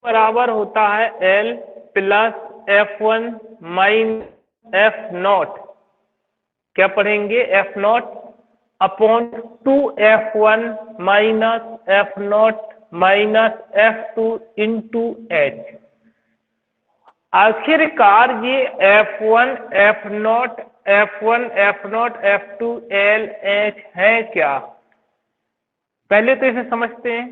बराबर होता है L plus F1 minus F0। क्या पढ़ेंगे? F0 upon 2F1 minus F0 minus F2 into H। आखिरकार ये F1 F0 F1 F0 F2 L H है क्या? पहले तो इसे समझते हैं।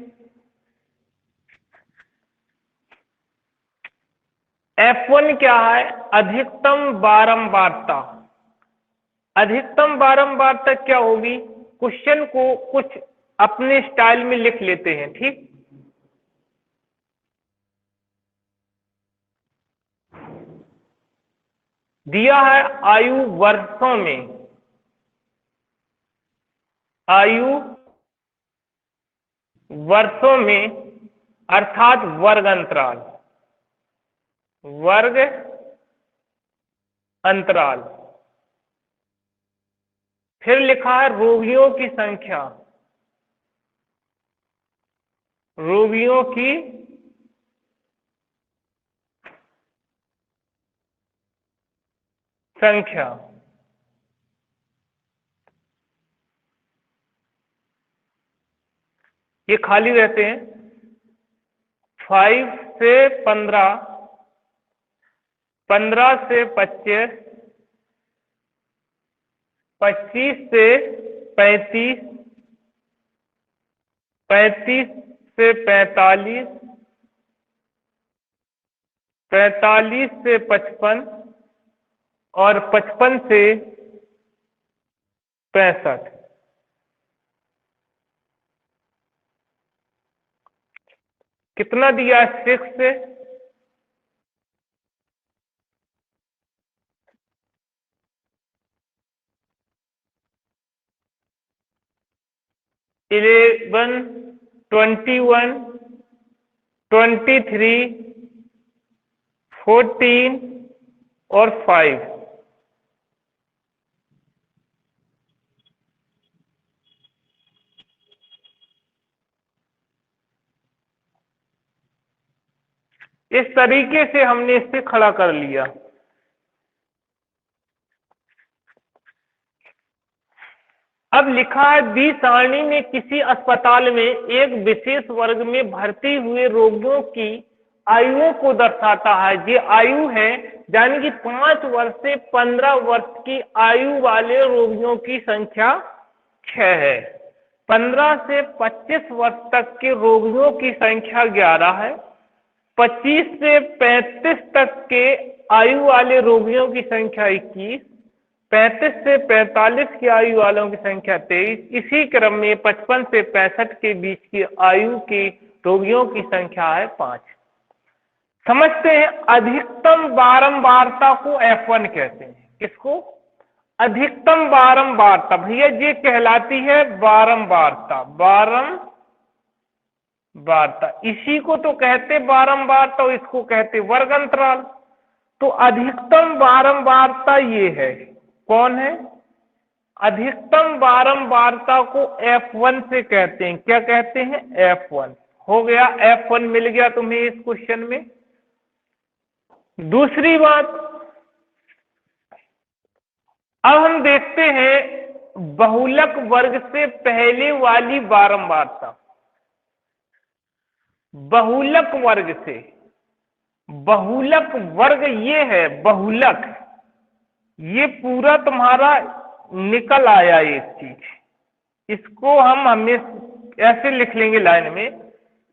F1 क्या है? अधिकतम बारंबारता। अधिकतम बारंबारता क्या होगी? क्वेश्चन को कुछ अपने स्टाइल में लिख लेते हैं, ठीक। दिया है आयु वर्षों में, आयु वर्षों में अर्थात वर्ग अंतराल, वर्ग अंतराल। फिर लिखा है रोगियों की संख्या, रोगियों की संख्या। ये खाली रहते हैं। 5 से 15, 15 से 25, 25 से 35, 35 से 45, 45 से 55 और 55 से 65। कितना दिया? 6 से 11, 21, 23, 14 और 5। इस तरीके से हमने इसे खड़ा कर लिया। अब लिखा है बी सारणी में किसी अस्पताल में एक विशेष वर्ग में भर्ती हुए रोगियों की आयुओं को दर्शाता है। ये आयु है, यानी कि 5 वर्ष से 15 वर्ष की आयु वाले रोगियों की संख्या 6 है। 15 से 25 वर्ष तक के रोगियों की संख्या 11 है। 25 से 35 तक के आयु वाले रोगियों की संख्या 21, 35 से 45 की आयु वालों की संख्या 23। इसी क्रम में 55 से 65 के बीच की आयु के रोगियों की संख्या है 5। समझते हैं। अधिकतम बारंबारता को F1 कहते हैं। किसको? अधिकतम बारंबारता। भैया ये कहलाती है बारंबारता, बारंबारता। इसी को तो कहते बारंबारता और इसको कहते वर्ग अंतराल। तो अधिकतम बारंबारता ये है। कौन है? अधिकतम बारंबारता को F1 से कहते हैं। क्या कहते हैं? F1। हो गया, F1 मिल गया तुम्हें इस क्वेश्चन में। दूसरी बात, अब हम देखते हैं बहुलक वर्ग से पहले वाली बारंबारता। बहुलक वर्ग से, बहुलक वर्ग ये है, बहुलक, ये पूरा तुम्हारा निकल आया एक चीज। इसको हम हमेशा ऐसे लिख लेंगे लाइन में।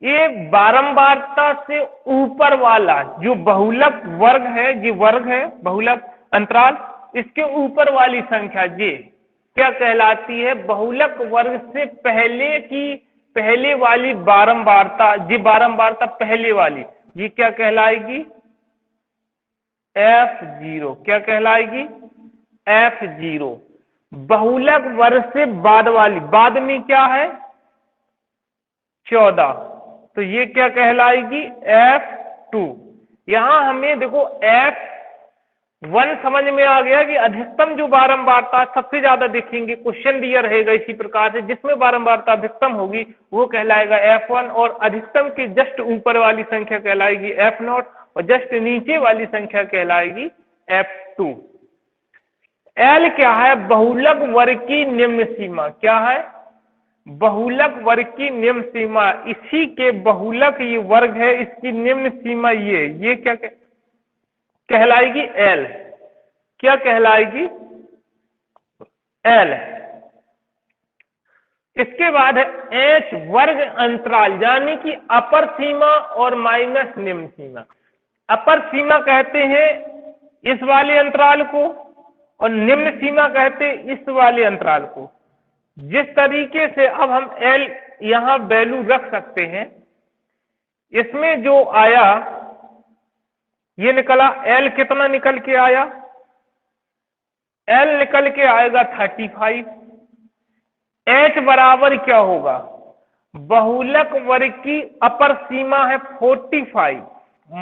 ये बारंबारता से ऊपर वाला जो बहुलक वर्ग है, ये वर्ग है बहुलक अंतराल, इसके ऊपर वाली संख्या ये क्या कहलाती है? बहुलक वर्ग से पहले की पहले वाली बारंबारता, ये बारंबारता पहले वाली, ये क्या कहलाएगी? F0। क्या कहलाएगी? F0। बहुलक वर्ग से बाद वाली, बाद में क्या है? 14, तो ये क्या कहलाएगी? F2। यहां हमें देखो वन समझ में आ गया कि अधिकतम जो बारंबारता सबसे ज्यादा देखेंगे, क्वेश्चन दिया रहेगा इसी प्रकार से, जिसमें बारंबारता अधिकतम होगी वो कहलाएगा F1, और अधिकतम के जस्ट ऊपर वाली संख्या कहलाएगी F0, और जस्ट नीचे वाली संख्या कहलाएगी F2। L क्या है? बहुलक वर्ग की निम्न सीमा। क्या है? बहुलक वर्ग की निम्न सीमा। इसी के बहुलक ये वर्ग है, इसकी निम्न सीमा ये क्या कहलाएगी? L। क्या कहलाएगी? L। इसके बाद है H वर्ग अंतराल, यानी कि अपर सीमा और माइनस निम्न सीमा। अपर सीमा कहते हैं इस वाले अंतराल को, और निम्न सीमा कहते हैं इस वाले अंतराल को। जिस तरीके से अब हम L यहां वैल्यू रख सकते हैं, इसमें जो आया ये निकला, L कितना निकल के आया? L निकल के आएगा 35। H बराबर क्या होगा? बहुलक वर्ग की अपर सीमा है 45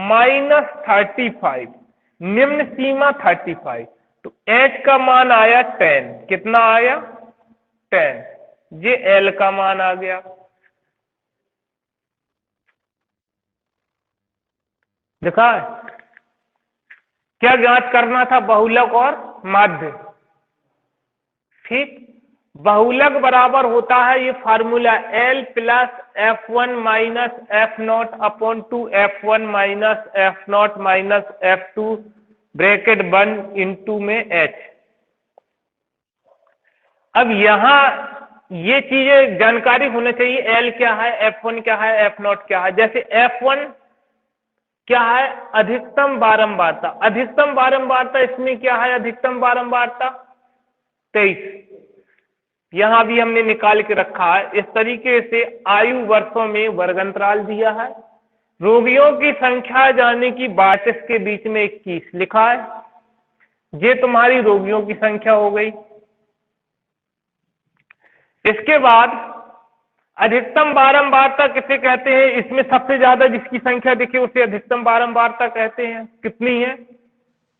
माइनस 35, निम्न सीमा 35, तो H का मान आया 10। कितना आया? 10। ये L का मान आ गया। देखा है? क्या ज्ञात करना था? बहुलक और माध्य। ठीक। बहुलक बराबर होता है ये formula L plus F1 minus F0 upon 2 F1 minus F0 minus F2 bracket 1 into में H। अब यहां ये चीजें जानकारी होनी चाहिए, L क्या है, F1 क्या है, F0 क्या है। जैसे F1 क्या है? अधिकतम बारंबारता। अधिकतम बारंबारता इसमें क्या है? अधिकतम बारंबारता 23। यहां भी हमने निकाल के रखा है। इस तरीके से आयु वर्षों में वर्गांतराल दिया है। रोगियों की संख्या यानी कि 32 के बीच में 21 लिखा है। ये तुम्हारी रोगियों की संख्या हो गई। इसके बाद अधिकतम बारंबारता किसे कहते हैं? इसमें सबसे ज्यादा जिसकी संख्या दिखे उसे अधिकतम बारंबारता कहते हैं। कितनी है?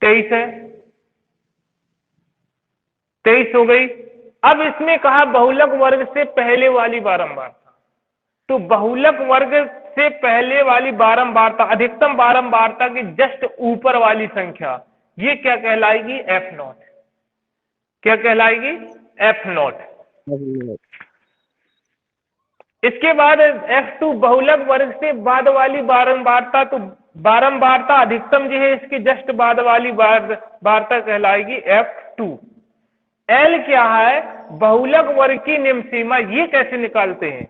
23 है। 23 हो गई। अब इसमें कहा बहुलक वर्ग से पहले वाली बारंबारता, तो बहुलक वर्ग से पहले वाली बारंबारता, अधिकतम बारंबारता की जस्ट ऊपर वाली संख्या, ये क्या कहलाएगी? F0। क्या कहलाएगी? F0। इसके बाद F2 बहुलक वर्ग से बाद वाली बारंबारता, तो बारंबारता अधिकतम जो है इसके जस्ट बाद वाली बारंबारता कहलाएगी F2। L क्या है? बहुलक वर्ग की निम्न सीमा। ये कैसे निकालते हैं?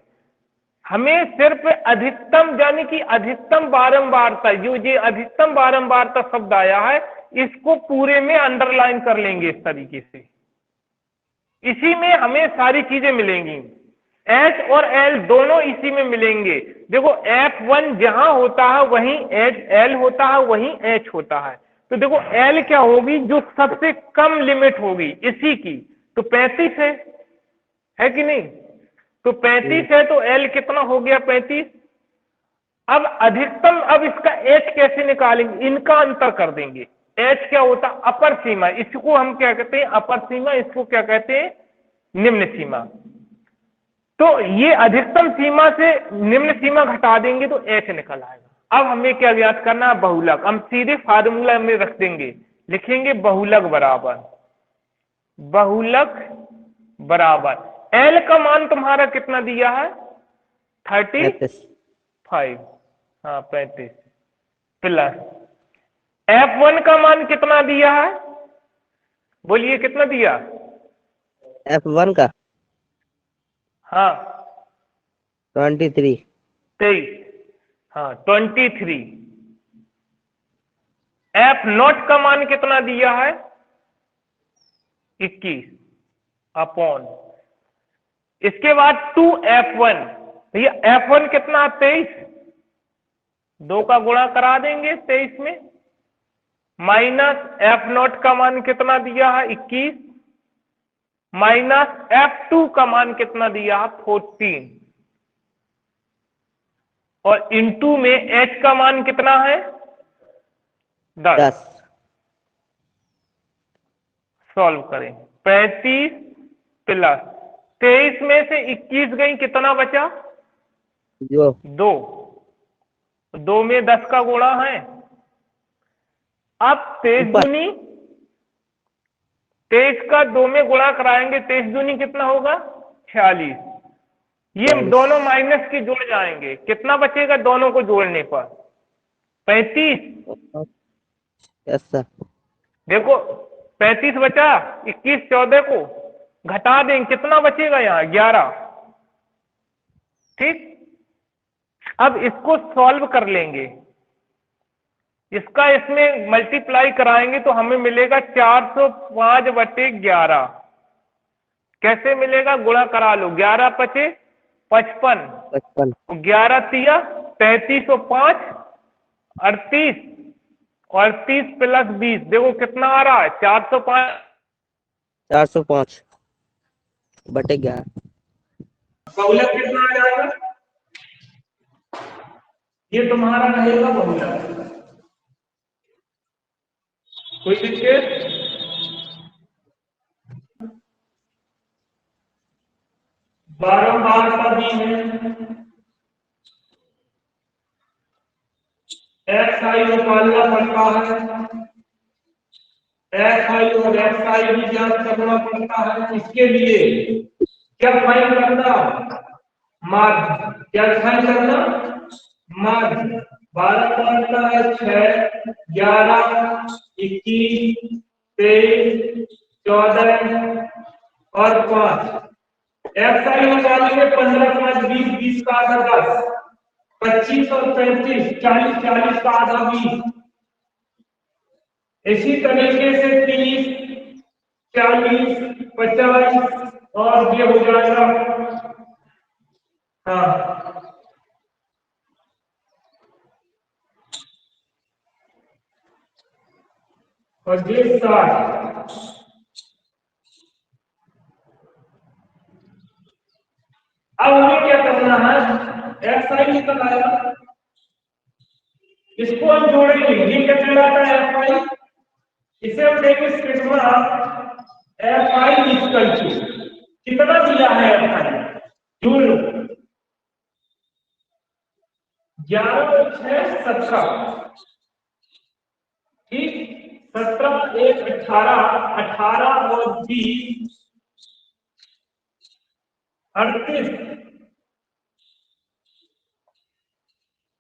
हमें सिर्फ अधिकतम यानी कि अधिकतम बारंबारता, जो ये अधिकतम बारंबारता शब्द आया है इसको पूरे में अंडरलाइन कर लेंगे इस तरीके से। इसी में हमें सारी चीजें मिलेंगी। H और L दोनों इसी में मिलेंगे। देखो F1 जहां होता है वहीं L होता है, वहीं H होता है। तो देखो L क्या होगी? जो सबसे कम लिमिट होगी इसी की, तो 35 है कि नहीं? तो 35 है, तो L कितना हो गया? 35। अब अधिकतम, अब इसका H कैसे निकालेंगे? इनका अंतर कर देंगे। H क्या होता? अपर सीमा। इसको हम क्या कहते हैं? अपर सीमा। इसको क्या कहते हैं? निम्न सीमा। तो ये अधिकतम सीमा से निम्न सीमा घटा देंगे तो H निकल आएगा। अब हमें क्या ज्ञात करना है? बहुलक। हम सीधे फार्मूला में रख देंगे, लिखेंगे बहुलक बराबर, बहुलक बराबर L का मान तुम्हारा कितना दिया है? 35। हाँ 35 प्लस F1 का मान कितना दिया है? बोलिए कितना दिया? F1 का हाँ 23। 23। हाँ 23। F0 का मान कितना दिया है? 21 अपॉन, इसके बाद 2F1। भैया F1 कितना? 23। 2 का गुणा करा देंगे 23 में, माइनस F0 का मान कितना दिया है? 21, माइनस F2 का मान कितना दिया है? 14, और इंटू में H का मान कितना है? 10। सॉल्व करें। 35 प्लस 23 में से 21 गई, कितना बचा? जो 2। 2 में 10 का गुणा है। अब 23 ऊपर दूनी 23 का 2 में गुणा कराएंगे, 23 दूनी कितना होगा? 46। ये 40। दोनों माइनस के जुड़ जाएंगे, कितना बचेगा दोनों को जोड़ने पर? 35। Yes sir. देखो 35 बचा, 21 14 को घटा देंगे, कितना बचेगा यहाँ? 11। ठीक, अब इसको सॉल्व कर लेंगे, इसका इसमें मल्टीप्लाई कराएंगे तो हमें मिलेगा 405/11। कैसे मिलेगा? गुणा करा लो, 11 पचे 55, 55। 11 तिया 33 और 5 38, और 30 प्लस 20 देखो कितना आ रहा है? 405। 405/11। बहुलक कितना आ जाएगा? ये तुम्हारा रहेगा बहुलक। कोई दिक्कत? बारंबार का भी है, एक्स आई निकालना पड़ता है, एक्स आई और एक्स आई भी ज्ञात करना पड़ता है। इसके लिए क्या फाइन करना? माध्य। क्या फाइन करना? माध्य। 12 का है 6, 11, 21, 23, 14 और 5। एक्स आई निकालेंगे 15 5 20, 20 का आधा 10, 25 और 35, 40 40 का आधा 20। इसी तरीके से 30, 40, 50 और ये हो जाएगा। हाँ, और ये 60। अब हमें क्या करना है? एक्स आई निकल आया, इसको हम जोड़ेंगे, ये क्या कहलाता है? F I. इसे हम देखें sigma F I equal to कितना दिया है? एफ आई जोड़ लो, 11 और 6 17। ठीक, 17 1 18, 18 और 20 38।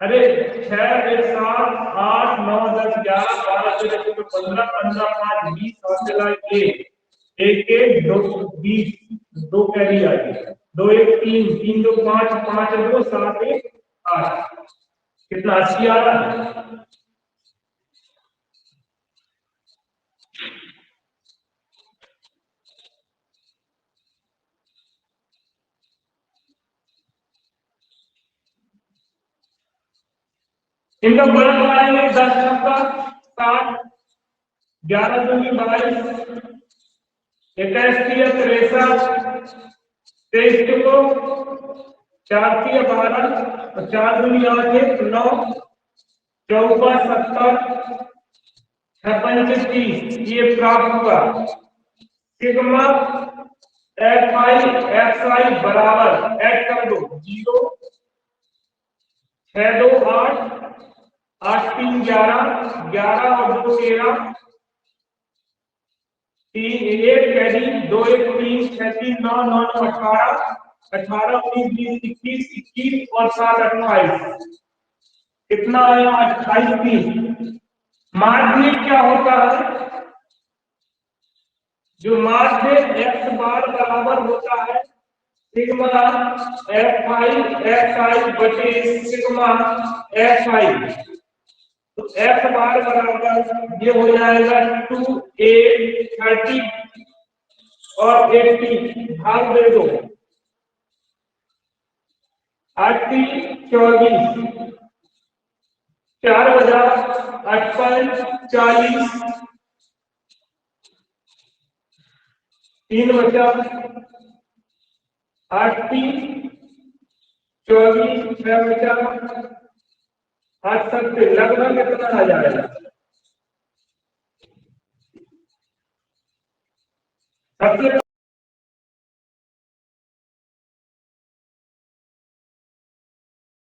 अरे 6 1 7 8 9 10 11 12 13 14 15 15 5 20 और चला 1 1 1 2 20 2 कैरी आ गई, 2 1 3 3 2 5 5 2 7 1 8। कितना? 80 आ रहा है। इनका बड़ा बनाएंगे 10 छक्का 60, 11 दूनी 22, 21 तिया 63, 23 को 4 तिया 12 और 4 दूनी 8 1 9, 14 70, 56 30। ये प्राप्त हुआ। सिग्मा एफ आई एक्स आई बराबर ऐड कर दो 0 6 2 8 8 3 11 11 और 2 13 3 1 कैरी 2 1 3 6 3 9 9 18 18 19 20 21 21 और 7 28। कितना आया? 28 30। माध्य क्या होता है? जो माध्य एक्स बार बराबर होता है सिग्मा एफ आई एक्स आई बटे सिग्मा एफ आई। तो एफ बार बराबर ये हो जाएगा 2a 30 और 80 भाग दे दो 80 24 4 बजा 58 40 3 बचा 80 24 6 बचा 8 7 लगभग कितना आ जाएगा? सबसे